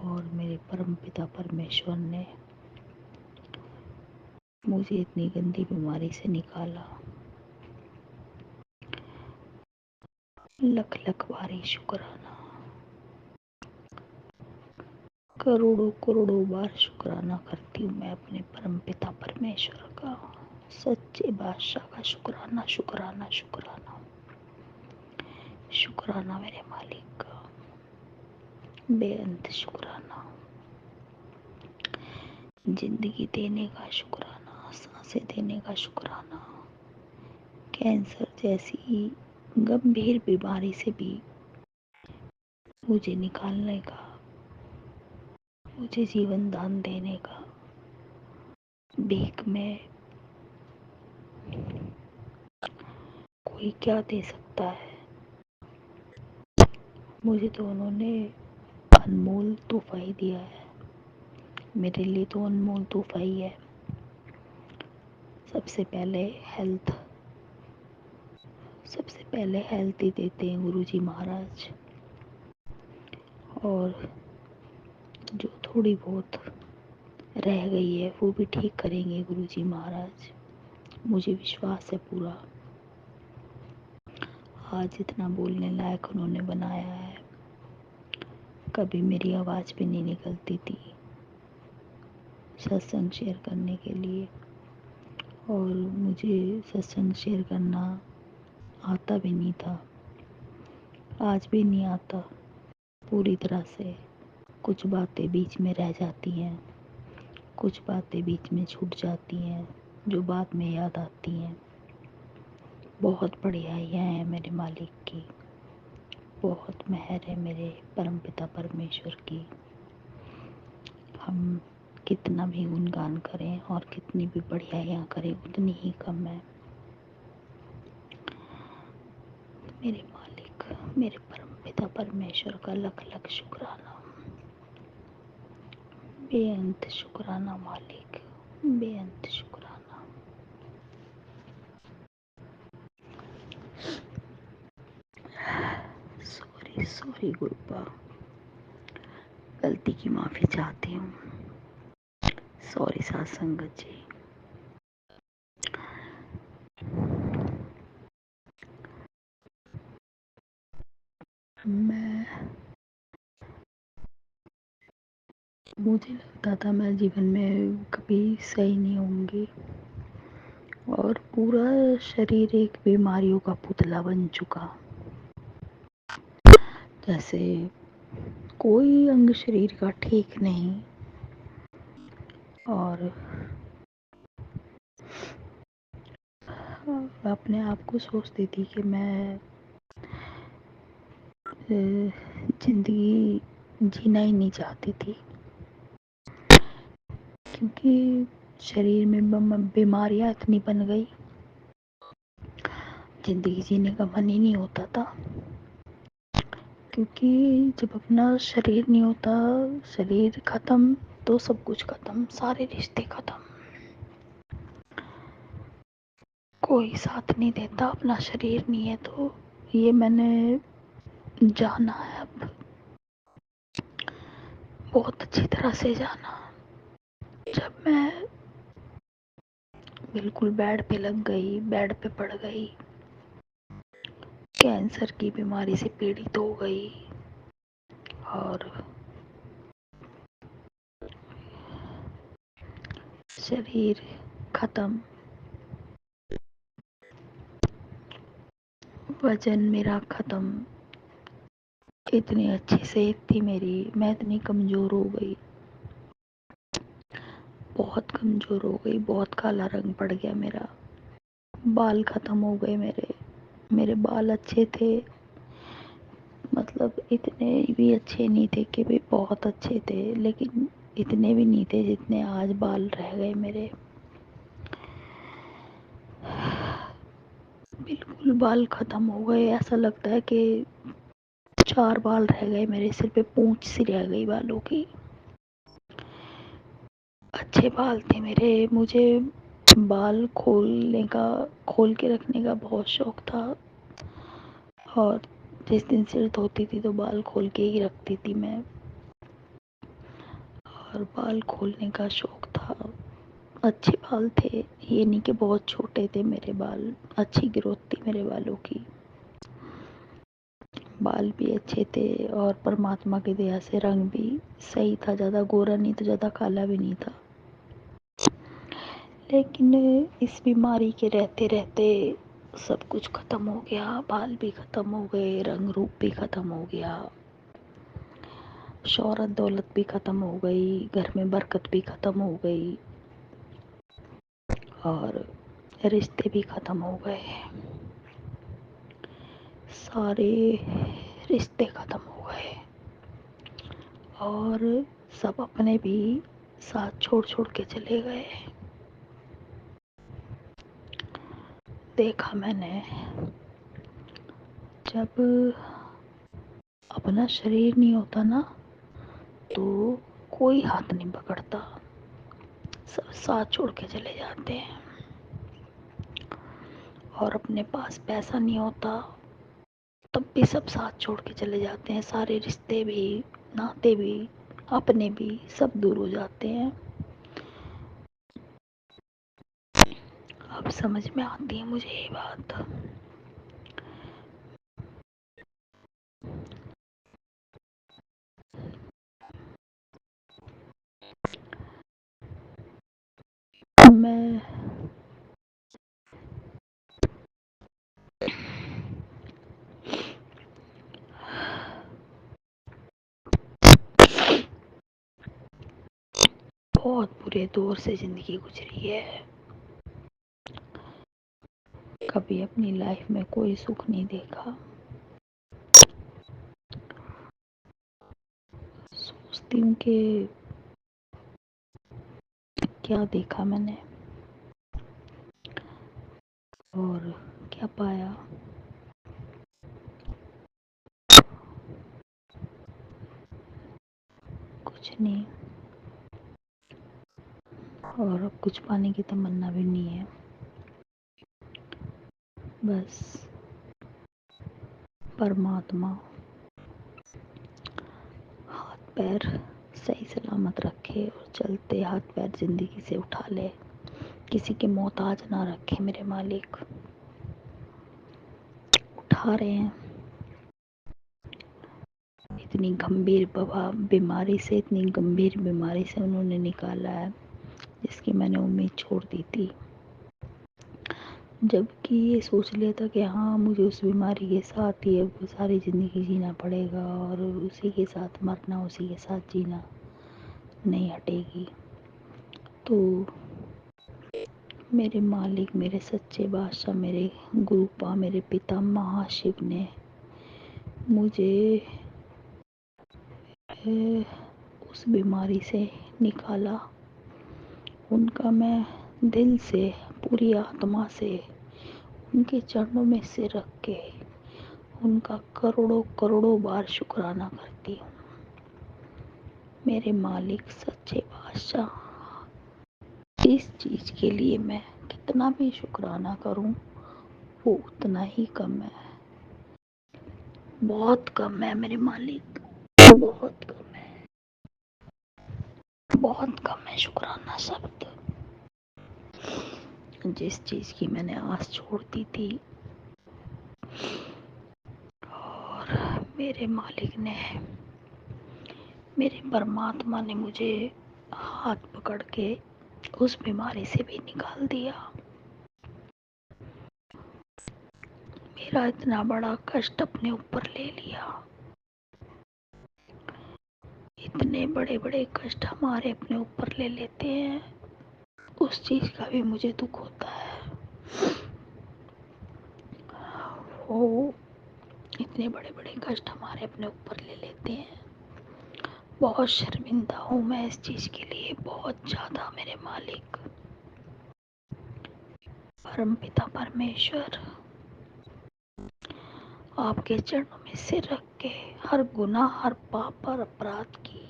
और मेरे परमपिता परमेश्वर ने मुझे इतनी गंदी बीमारी से निकाला। लख लख बारी शुक्राना, करोड़ों करोड़ों बार शुक्राना करती हूँ मैं अपने परमपिता परमेश्वर का, सच्चे बादशाह का शुक्राना शुक्राना शुक्राना शुक्राना मेरे मालिक का, बेअंत शुक्राना, जिंदगी देने का शुक्राना, सांसें देने का शुक्राना, कैंसर जैसी गंभीर बीमारी से भी मुझे निकालने का, मुझे जीवन दान देने का। भीख में कोई क्या दे सकता है, मुझे तो उन्होंने अनमोल तोहफा ही दिया है। मेरे लिए तो अनमोल तोहफा ही है। सबसे पहले हेल्थ ही देते हैं गुरुजी महाराज, और जो थोड़ी बहुत रह गई है वो भी ठीक करेंगे गुरुजी महाराज, मुझे विश्वास है पूरा। आज इतना बोलने लायक उन्होंने बनाया है, कभी मेरी आवाज़ भी नहीं निकलती थी सत्संग शेयर करने के लिए, और मुझे सत्संग शेयर करना आता भी नहीं था, आज भी नहीं आता पूरी तरह से। कुछ बातें बीच में रह जाती हैं, कुछ बातें बीच में छूट जाती हैं जो बाद में याद आती हैं। बहुत बढ़ियाइयाँ हैं मेरे मालिक की, बहुत मेहर है मेरे परमपिता परमेश्वर की। हम कितना भी गुणगान करें और कितनी भी बढ़ियाइयाँ करें उतनी ही कम है। मेरे मालिक, मेरे परमपिता परमेश्वर का लख लख शुक्राना, बेअंत शुक्राना मालिक, बेअंत शुक्राना। सॉरी गुरुपा, गलती की माफ़ी चाहती हूँ। सॉरी साथ संगत जी। मुझे लगता था मैं जीवन में कभी सही नहीं होंगी, और पूरा शरीर एक बीमारियों का पुतला बन चुका। जैसे कोई अंग शरीर का ठीक नहीं, और अपने आप को सोचती थी कि मैं जिंदगी जीना ही नहीं चाहती थी, क्योंकि शरीर में बीमारियां इतनी बन गई, जिंदगी जीने का मन ही नहीं होता था। क्योंकि जब अपना शरीर नहीं होता, शरीर खत्म तो सब कुछ खत्म, सारे रिश्ते खत्म, कोई साथ नहीं देता, अपना शरीर नहीं है तो। ये मैंने जाना है अब, बहुत अच्छी तरह से जाना। जब मैं बिल्कुल बेड पे लग गई, बेड पे पड़ गई, कैंसर की बीमारी से पीड़ित हो गई, और शरीर खत्म, वजन मेरा खत्म, इतनी अच्छी सेहत थी मेरी, मैं इतनी कमज़ोर हो गई, बहुत कमज़ोर हो गई, बहुत काला रंग पड़ गया मेरा, बाल ख़त्म हो गए मेरे बाल अच्छे थे, मतलब इतने भी अच्छे नहीं थे कि भी बहुत अच्छे थे, लेकिन इतने भी नहीं थे जितने आज बाल रह गए मेरे। بالکل بال ختم ہو گئے، ایسا لگتا ہے کہ 4 بال رہ گئے، میرے سر پہ پونچھ سی رہ گئی بالوں کی۔ اچھے بال تھے میرے، مجھے بال کھول کے رکھنے کا بہت شوق تھا، اور جس دن سر دھوتی تھی تو بال کھول کے ہی رکھتی تھی میں، اور بال کھولنے کا شوق تھا۔ اچھے بال تھے، یہ نہیں کہ بہت چھوٹے تھے میرے بال، اچھی گروتھ تھی میرے بالوں کی، بال بھی اچھے تھے، اور پرماتما کی دیا سے رنگ بھی صحیح تھا، زیادہ گورا نہیں تو زیادہ کالا بھی نہیں تھا۔ لیکن اس بیماری کے رہتے رہتے سب کچھ ختم ہو گیا، بال بھی ختم ہو گئے، رنگ روپ بھی ختم ہو گیا، شہرت دولت بھی ختم ہو گئی، گھر میں برکت بھی ختم ہو گئی، اور رشتے بھی ختم ہو گئے، سارے رشتے ختم ہو گئے، اور سب اپنے بھی ساتھ چھوڑ چھوڑ کے چلے گئے۔ دیکھا میں نے، جب اپنا شریر نہیں ہوتا نا تو کوئی ہاتھ نہیں پکڑتا، سب ساتھ چھوڑ کے چلے جاتے ہیں، اور اپنے پاس پیسہ نہیں ہوتا تب بھی سب ساتھ چھوڑ کے چلے جاتے ہیں، سارے رشتے بھی، ناتے بھی، اپنے بھی، سب دور ہو جاتے ہیں۔ اب سمجھ میں آتی ہے مجھے یہ بات۔ میں بہت برے دور سے زندگی گزری ہے، کبھی اپنی لائف میں کوئی سکھ نہیں دیکھا، سوچتی ہوں کہ کیا دیکھا میں نے اور کیا پایا، کچھ نہیں، اور اب کچھ پانے کی تمنا بھی نہیں ہے، بس پرماتما ہاتھ پیر صحیح سلامت رکھے اور چلتے ہاتھ پیر زندگی سے اٹھا لے، کسی کے محتاج نہ رکھے میرے مالک، اٹھا رہے ہیں۔ اتنی گمبھیر بیماری سے، اتنی گمبھیر بیماری سے انہوں نے نکالا ہے جس کی میں نے امید چھوڑ دی تھی، جبکہ یہ سوچ لیا تھا کہ ہاں مجھے اس بیماری کے ساتھ ہی اب ساری زندگی جینا پڑے گا، اور اسی کے ساتھ مرنا، اسی کے ساتھ جینا، نہیں ہٹے گی۔ تو میرے مالک، میرے سچے بادشاہ، میرے گروپا، میرے پتا مہا شیو نے مجھے اس بیماری سے نکالا۔ ان کا میں دل سے، پوری آتما سے ان کے چرنوں میں سر رکھ کے ان کا کروڑوں کروڑوں بار شکرانہ کرتی ہوں۔ میرے مالک سچے بادشاہ، اس چیز کے لیے میں کتنا بھی شکرانہ کروں وہ اتنا ہی کم ہے، بہت کم ہے میرے مالک، بہت کم ہے، بہت کم ہے شکرانہ شبد۔ جس چیز کی میں نے آس چھوڑ دی تھی، اور میرے مالک نے، میرے پرماتما نے مجھے ہاتھ پکڑ کے اس بیماری سے بھی نکال دیا۔ میرا اتنا بڑا کشٹ اپنے اوپر لے لیا، اتنے بڑے بڑے کشٹ ہمارے اپنے اوپر لے لیتے ہیں، اس چیز کا بھی مجھے دکھ ہوتا ہے۔ وہ اتنے بڑے بڑے کشٹ ہمارے اپنے اوپر لے لیتے ہیں، بہت شرمندہ ہوں میں اس چیز کے لیے، بہت زیادہ میرے مالک، پرم پتا پرمیشور۔ آپ کے چرنوں میں سر رکھ کے ہر گناہ، ہر پاپ، ہر اپرادھ کی،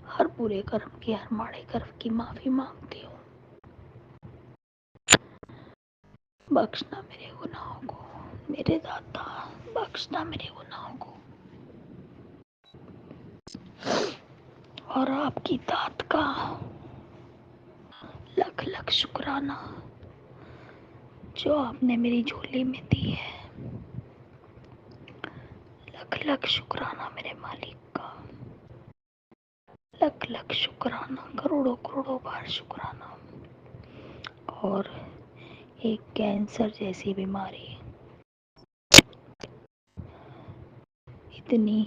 ہر برے کرم کی، ہر ماڑے کرم کی معافی مانگتی ہوں۔ بخشنا میرے گناہوں کو، میرے داتا، بخشنا میرے گناہوں کو، اور آپ کی داد کا لکھ لکھ شکرانہ جو آپ نے میری جھولی میں دی ہے۔ لکھ لکھ شکرانہ میرے مالک کا، لکھ لکھ شکرانہ، کروڑوں کروڑوں بار شکرانہ۔ اور ایک کینسر جیسی بیماری، اتنی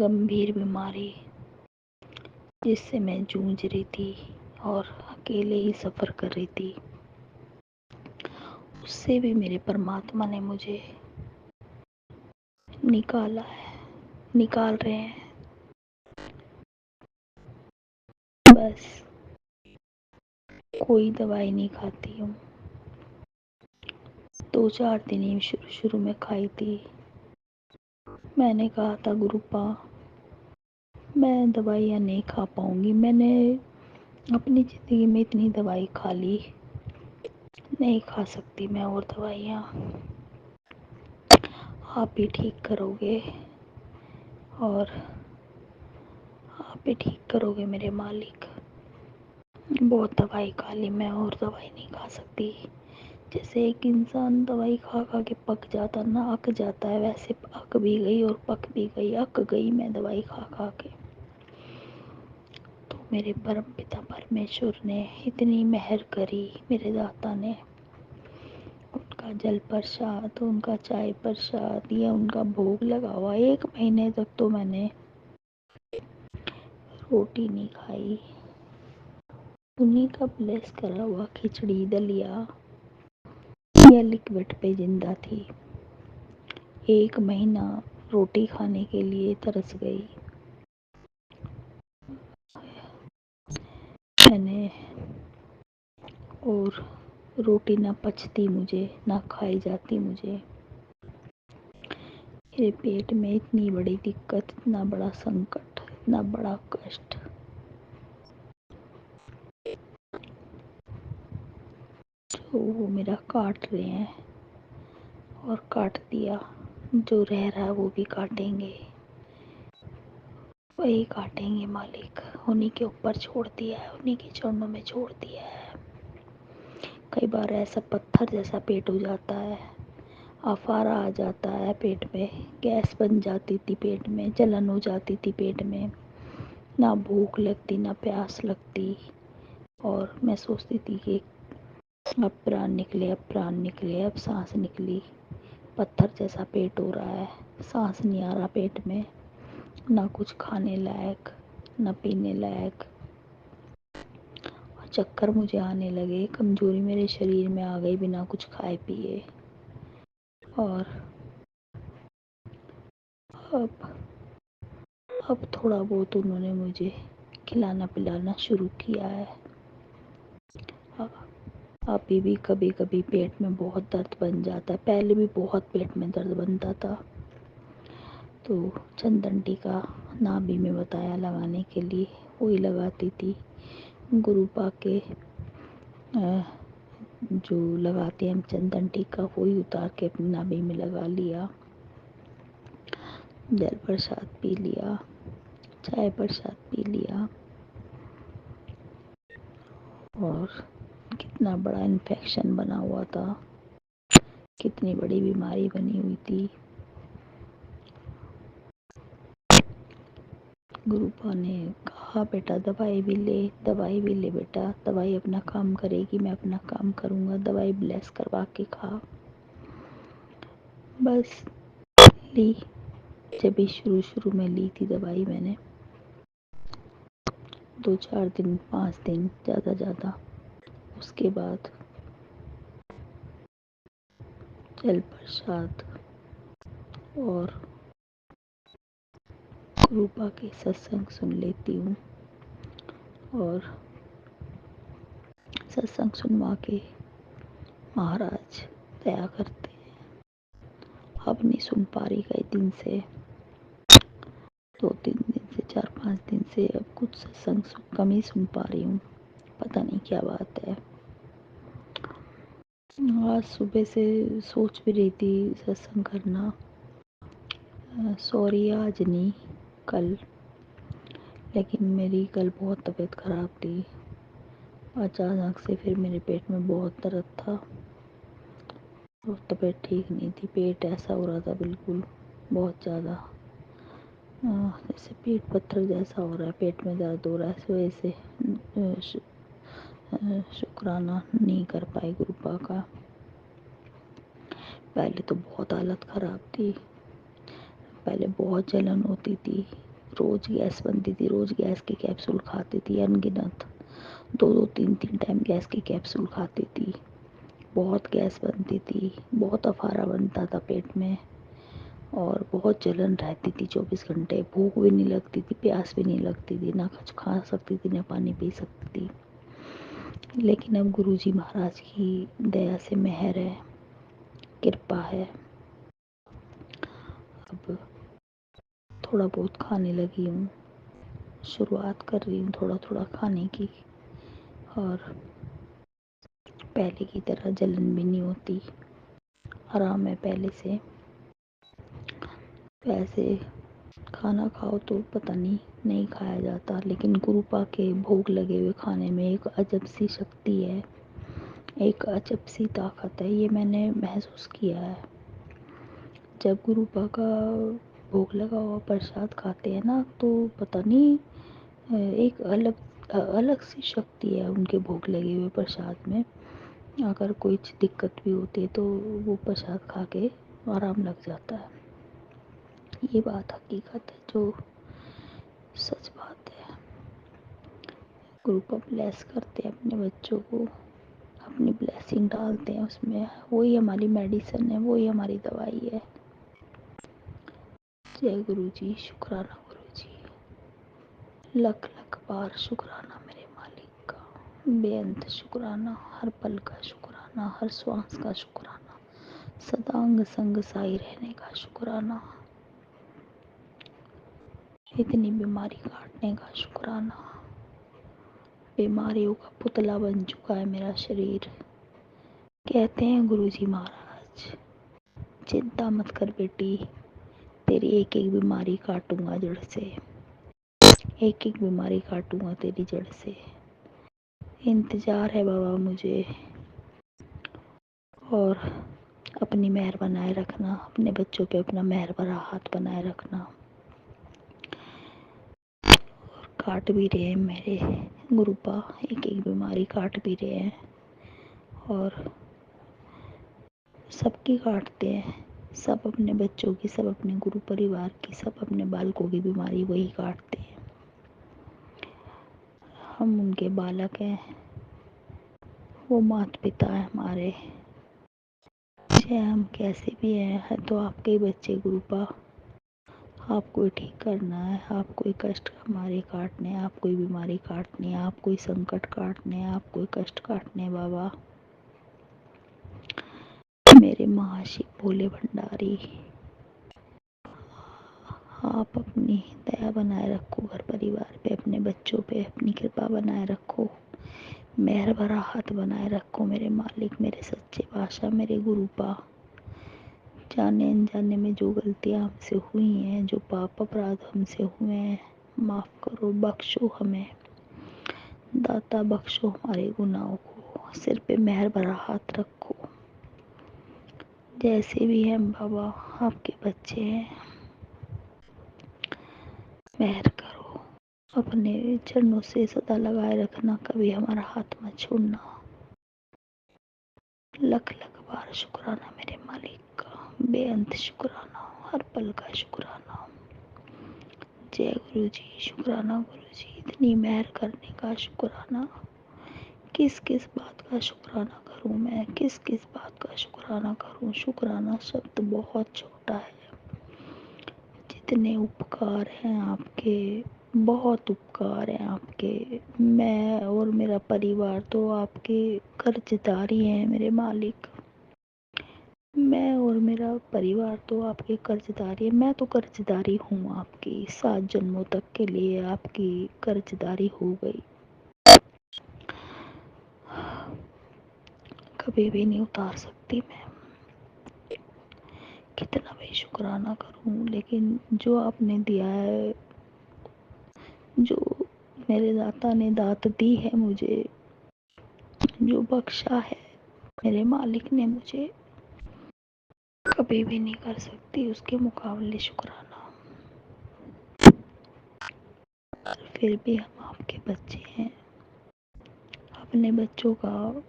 گمبھیر بیماری جس سے میں جونجھ رہی تھی اور اکیلے ہی سفر کر رہی تھی، اس سے بھی میرے پرماتما نے مجھے نکالا ہے، نکال رہے ہیں۔ بس کوئی دوائی نہیں کھاتی ہوں، 2-4 دن ہی شروع میں کھائی تھی۔ میں نے کہا تھا گروپا میں دوائیاں نہیں کھا پاؤں گی، میں نے اپنی زندگی میں اتنی دوائی کھا لی، نہیں کھا سکتی میں اور دوائیاں، آپ ہی ٹھیک کرو گے، اور آپ ہی ٹھیک کرو گے میرے مالک۔ بہت دوائی کھا لی میں، اور دوائی نہیں کھا سکتی۔ جیسے ایک انسان دوائی کھا کھا کے پک جاتا نا، اک جاتا ہے، ویسے اک بھی گئی اور پک بھی گئی، اک گئی میں دوائی کھا کھا کے۔ تو میرے پرم پتا پرمیشور نے اتنی مہر کری، میرے داتا نے، ان کا جل پرشاد، ان کا چائے پرشاد، یا ان کا بھوگ لگا ہوا 1 مہینے تک تو میں نے روٹی نہیں کھائی، انہیں کا بلیس کرا ہوا کھچڑی دلیا یا لکوڈ پہ زندہ تھی۔ 1 مہینہ روٹی کھانے کے لیے ترس گئی میں نے، اور روٹی نہ پچتی مجھے، نہ کھائی جاتی مجھے۔ میرے پیٹ میں اتنی بڑی دقت، اتنا بڑا سنکٹ، اتنا بڑا کشٹ، جو وہ میرا کاٹ رہے ہیں، اور کاٹ دیا، جو رہ رہا ہے وہ بھی کاٹیں گے، وہی کاٹیں گے مالک، انہی کے اوپر چھوڑ دیا ہے، انہی کے چرنوں میں چھوڑ دیا ہے۔ کئی بار ایسا پتھر جیسا پیٹ ہو جاتا ہے، افارہ آ جاتا ہے پیٹ میں، گیس بن جاتی تھی پیٹ میں، جلن ہو جاتی تھی پیٹ میں، نہ بھوک لگتی نہ پیاس لگتی، اور میں سوچتی تھی کہ اب پران نکلے، اب پران نکلے، اب سانس نکلی، پتھر جیسا پیٹ ہو رہا ہے، سانس نہیں آ رہا پیٹ میں، نہ کچھ کھانے لائق، نہ پینے لائق، اور چکر مجھے آنے لگے، کمزوری میرے شریر میں آ گئی بنا کچھ کھائے پیے۔ اور اب تھوڑا بہت انہوں نے مجھے کھلانا پلانا شروع کیا ہے۔ ابھی بھی کبھی کبھی پیٹ میں بہت درد بن جاتا ہے، پہلے بھی بہت پیٹ میں درد بنتا تھا، تو چندن ٹیکا نابی میں بتایا لگانے کے لیے، وہی لگاتی تھی۔ گروپا کے جو لگاتے ہیں ہم چندن ٹیکا، وہی اتار کے اپنی نابی میں لگا لیا، جل پرساد پی لیا، چائے پرساد پی لیا، اور کتنا بڑا انفیکشن بنا ہوا تھا، کتنی بڑی بیماری بنی ہوئی تھی۔ گروپا نے کہا بیٹا دوائی بھی لے، دوائی بھی لے بیٹا، دوائی اپنا کام کرے گی، میں اپنا کام کروں گا، دوائی بلیس کروا کے کھا۔ بس لی، جبھی شروع میں لی تھی دوائی میں نے، 2-4 دن 5 دن زیادہ، اس کے بعد جل پرساد اور گروپا کے ستسنگ سن لیتی ہوں، اور ستسنگ سنوا کے مہاراج دیا کرتے ہیں۔ اب نہیں سن پا رہی کئی دن سے، 2-3 دن سے، 4-5 دن سے اب کچھ ستسنگ کم ہی سن پا رہی ہوں، پتہ نہیں کیا بات ہے۔ آج صبح سے سوچ بھی رہی تھی ستسنگ کرنا، سوری آج نہیں، کل، لیکن میری کل بہت طبیعت خراب تھی، اچانک سے پھر میرے پیٹ میں بہت درد تھا اور طبیعت ٹھیک نہیں تھی، پیٹ ایسا ہو رہا تھا بالکل بہت زیادہ، جیسے پیٹ پتھر جیسا ہو رہا ہے، پیٹ میں درد ہو رہا ہے، اس وجہ سے شکرانہ نہیں کر پائی گروپا کا۔ پہلے تو بہت حالت خراب تھی، پہلے بہت جلن ہوتی تھی، روز گیس بنتی تھی، روز گیس کے کیپسول کھاتی تھی انگنت، 2-3 ٹائم گیس کے کیپسول کھاتی تھی، بہت گیس بنتی تھی، بہت افارہ بنتا تھا پیٹ میں اور بہت جلن رہتی تھی 24 گھنٹے، بھوک بھی نہیں لگتی تھی، پیاس بھی نہیں لگتی تھی، نہ کچھ کھا سکتی تھی نہ پانی پی سکتی تھی۔ لیکن اب گرو جی مہاراج کی دیا سے مہر ہے، کرپا ہے، اب تھوڑا بہت کھانے لگی ہوں، شروعات کر رہی ہوں تھوڑا تھوڑا کھانے کی، اور پہلے کی طرح جلن بھی نہیں ہوتی، آرام ہے پہلے سے۔ ویسے کھانا کھاؤ تو پتہ نہیں کھایا جاتا، لیکن گروپا کے بھوگ لگے ہوئے کھانے میں ایک عجب سی شکتی ہے، ایک عجب سی طاقت ہے، یہ میں نے محسوس کیا ہے۔ جب گروپا کا بھوگ لگا ہوا پرساد کھاتے ہیں نا تو پتہ نہیں ایک الگ سی شکتی ہے ان کے بھوگ لگے ہوئے پرساد میں، اگر کوئی دقت بھی ہوتی ہے تو وہ پرساد کھا کے آرام لگ جاتا ہے، یہ بات حقیقت ہے، جو سچ بات ہے۔ گروپا بلیس کرتے ہیں اپنے بچوں کو، اپنی بلیسنگ ڈالتے ہیں اس میں، وہی ہماری میڈیسن ہے، وہی ہماری دوائی ہے۔ جے گرو جی، شکرانہ گرو جی، لکھ لکھ بار شکرانہ میرے مالک کا، بے انت شکرانہ، ہر پل کا شکرانہ، ہر سوانس کا شکرانہ، سدانگ سنگ سائی رہنے کا شکرانہ، اتنی بیماری کاٹنے کا شکرانہ، بیماریوں کا پتلا بن چکا ہے میرا شریر۔ کہتے ہیں گرو جی مہاراج، چنتا مت کر بیٹی، تیری ایک ایک بیماری کاٹوں گا جڑ سے، ایک ایک بیماری کاٹوں گا تیری جڑ سے، انتظار ہے بابا مجھے، اور اپنی مہر بنائے رکھنا، اپنے بچوں پہ اپنا مہر بھرا ہاتھ بنائے رکھنا۔ اور کاٹ بھی رہے ہیں میرے گروپا، ایک ایک بیماری کاٹ بھی رہے ہیں، اور سب کی کاٹتے ہیں، سب اپنے بچوں کی، سب اپنے گرو پریوار کی، سب اپنے بالکوں کی بیماری وہی کاٹتے ہیں، ہم ان کے بالک ہیں، وہ مات پتا ہیں ہمارے، چاہے ہم کیسے بھی ہیں تو آپ کے ہی بچے گروپا، آپ کو ٹھیک کرنا ہے، آپ کوئی کشٹ ہمارے کاٹنے، آپ کوئی بیماری کاٹنی، آپ کوئی سنکٹ کاٹنے، آپ کوئی کشٹ کاٹنے بابا، میرے مہاشیو بھولے بھنڈاری، آپ اپنی دیا بنائے رکھو گھر پریوار پہ، اپنے بچوں پہ اپنی کرپا بنائے رکھو، مہر بھرا ہاتھ بنائے رکھو میرے مالک، میرے سچے بادشاہ، میرے گروپا، جانے انجانے میں جو غلطیاں ہم سے ہوئی ہیں، جو پاپ اپرادھ ہم سے ہوئے ہیں، معاف کرو، بخشو ہمیں، داتا بخشو ہمارے گناہوں کو، سر پہ مہر بھرا ہاتھ رکھو، جیسے بھی ہیں بابا آپ کے بچے ہیں، مہر کرو، اپنے چرنوں سے سدا لگائے رکھنا، کبھی ہمارا ہاتھ مت چھوڑنا، لکھ لکھ بار شکرانہ میرے مالک کا، بے انت شکرانہ، ہر پل کا شکرانہ، جے گرو جی، شکرانہ گرو جی، اتنی مہر کرنے کا شکرانہ، کس کس بات کا شکرانہ کروں میں، کس کس بات کا شکرانہ کروں، شکرانہ شبد بہت چھوٹا ہے، جتنے اپکار ہیں آپ کے، بہت اپکار ہیں آپ کے، میں اور میرا پریوار تو آپ کے قرض داری ہیں میرے مالک، میں اور میرا परिवार तो आपके कर्जदारी है। मैं तो कर्जदारी हूँ आपकी, 7 जन्मों तक के लिए आपकी कर्जदारी हो गई, कभी भी नहीं उतार सकती मैं। कितना भी शुक्राना करूँ, लेकिन जो आपने दिया है, जो मेरे दाता ने दात दी है मुझे, जो बख्शा है मेरे मालिक ने मुझे, कभी भी नहीं कर सकती उसके मुकाबले शुक्राना। फिर भी हम आपके बच्चे हैं, अपने बच्चों का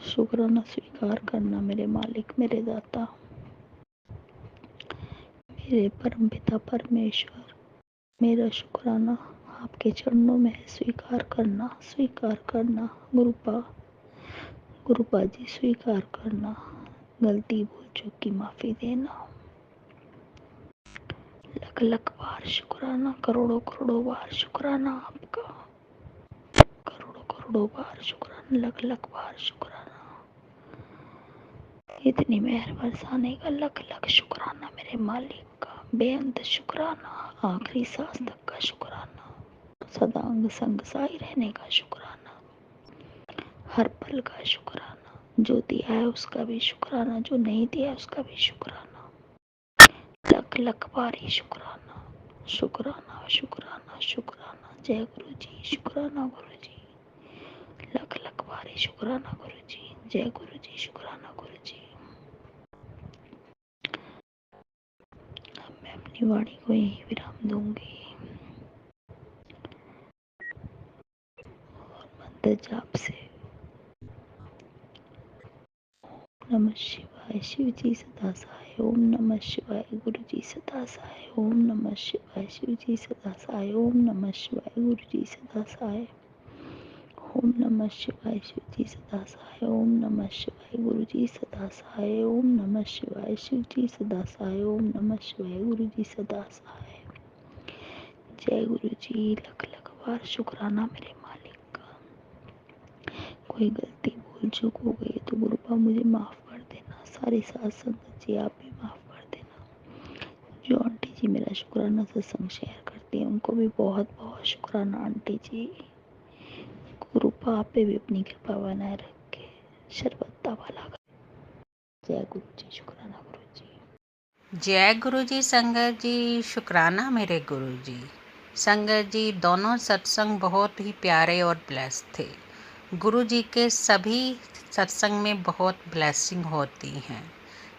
शुक्राना स्वीकार करना मेरे मालिक, मेरे दाता, मेरे परमपिता परमेश्वर। मेरा शुक्राना आपके चरणों में है, स्वीकार करना, स्वीकार करना। गुरुपा जी स्वीकार करना, गलती भूल चूक की माफ़ी देना। लख लख बार शुक्राना, करोड़ों करोड़ों बार शुक्राना आपका, करोड़ों करोड़ों बार शुक्राना, लख लख बार शुक्राना। इतनी मेहर बरसाने का लख लख शुक्राना मेरे मालिक का, बेअंत शुक्राना, आखिरी सांस तक का शुक्राना, सदा अंग संग साई रहने का शुक्राना, हर पल का शुक्राना, जो दिया है उसका भी शुक्राना, जो नहीं दिया है उसका भी शुक्राना। लख लख बारी शुक्राना, शुक्राना शुक्राना शुक्राना। जय गुरु जी, शुक्राना गुरु जी, लख लख बारी शुक्राना गुरु जी, जय गुरु जी, शुक्राना गुरु जी। अब मैं अपनी वाणी को यहीं विराम दूंगी और मंत्र जाप से नमः शिवाय, शिव जी सदा सहाय, ओम नमः शिवाय, गुरु जी सदा सहाय, ओम नमः शिवाय, शिव जी सदा सहाय, ओम नमः शिवाय, गुरु जी सदा सहाय, ओम नमः शिवाय, शिव जी सदा सहाय, ओम नमः शिवाय, गुरु जी सदा सहाय, ओम नमः शिवाय, शिव जी सदा सहाय, ओम नमः शिवाय, गुरु जी सदा सहाय। जय गुरु जी, लख लख बार शुक्राना मेरे मालिक का। कोई गलती भूल चूक हो गई तो गुरुपा मुझे माफ़ कर देना, सारी साथ संगत जी आप भी माफ़ कर देना। जो आंटी जी मेरा शुक्राना सत्संग शेयर करती हैं उनको भी बहुत बहुत शुक्राना आंटी जी। गुरुपा आप पे भी अपनी कृपा बनाए रखे, शरबत्ता वाला कर। जय गुरु जी, शुक्राना गुरु जी। जय गुरु जी। संगत जी, शुक्राना मेरे गुरु जी। संगत जी, दोनों सत्संग बहुत ही प्यारे और ब्लेस थे। गुरु जी के सभी सत्संग में बहुत ब्लेसिंग होती हैं।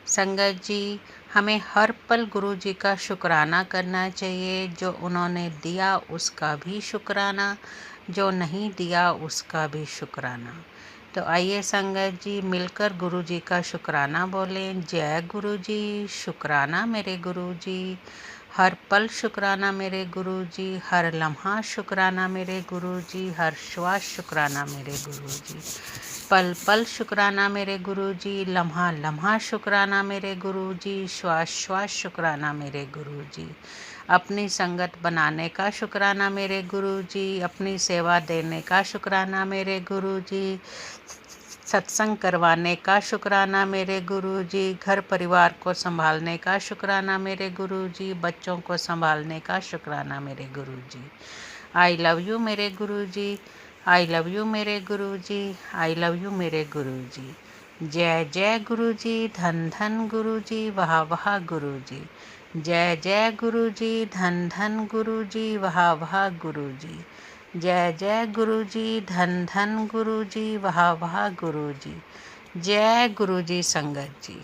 संगत जी, हमें हर पल गुरु जी का शुक्राना करना चाहिए। जो उन्होंने दिया उसका भी शुक्राना, जो नहीं दिया उसका भी शुक्राना। तो आइए संगत जी मिलकर गुरु जी का शुक्राना बोलें। जय गुरु जी, शुक्राना मेरे गुरु जी। हर पल शुक्राना मेरे गुरु जी, हर लम्हा शुक्राना मेरे गुरु जी, हर श्वास शुक्राना मेरे गुरु जी, पल पल शुक्राना मेरे गुरु जी, लम्हा लम्हा शुक्राना मेरे गुरु जी, श्वास श्वास शुक्राना मेरे गुरु जी। अपनी संगत बनाने का शुक्राना मेरे गुरु जी, अपनी सेवा देने का शुक्राना मेरे गुरु जी, सत्संग करवाने का शुक्राना मेरे गुरु जी, घर परिवार को संभालने का शुक्राना मेरे गुरु जी, बच्चों को संभालने का शुक्राना मेरे गुरु जी। आई लव यू मेरे गुरु जी, आई लव यू मेरे गुरु जी, आई लव यू मेरे गुरु जी। जय जय गुरु जी, धन धन गुरु जी, वाह वाह गुरु जी। जय जय गुरु जी, धन धन गुरु जी, वाह वाह गुरु जी। जय जय गुरु जी, धन धन गुरु जी, वाह वाह गुरु जी। जय गुरु जी संगत जी।